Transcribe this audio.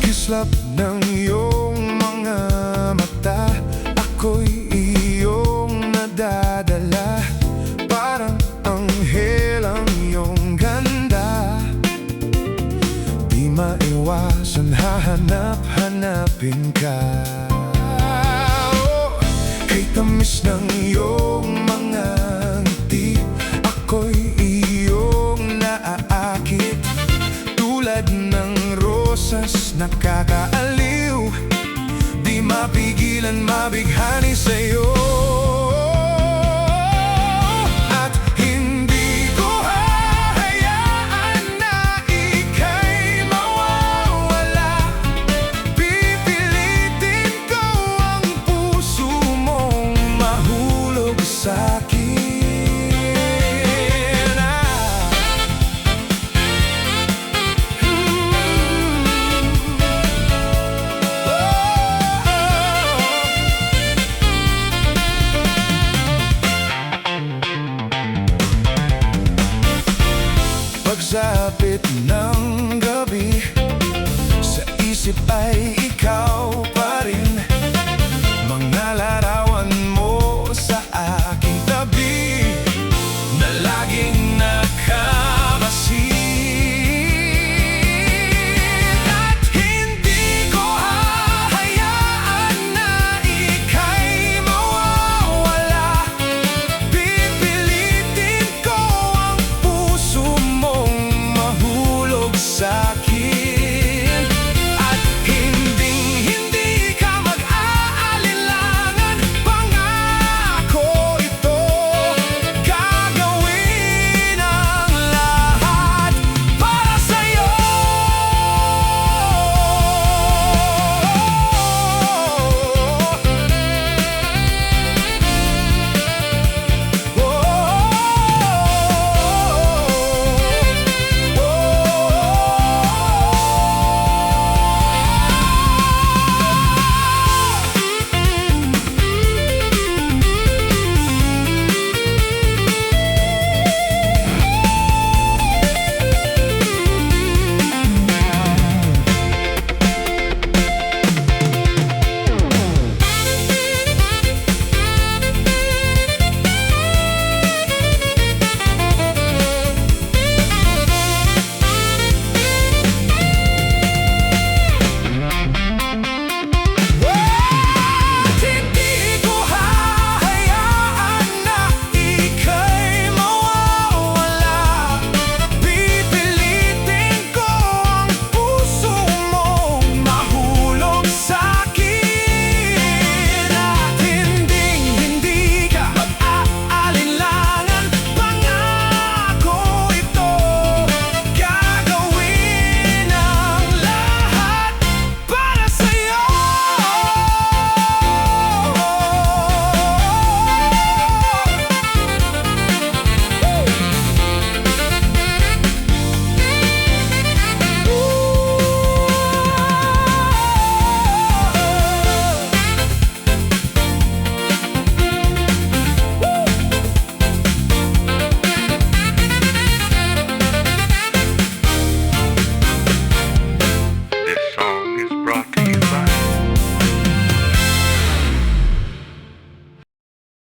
Kislap ng iyong mga mata, ako'y iyong nadadala. Parang anghel ang iyong ganda, di maiwasan hahanap-hanapin ka. Kay tamis ng iyong mga ngiti, ako'y iyong naaakit. Tulad ng rosas nakakaaliw, di mapigilan mabighani sa'yo. At hindi ko hahayaan na ika'y mawawala. Pipilitin ko ang puso mong mahulog sa'kin. Pagsapit ng gabi,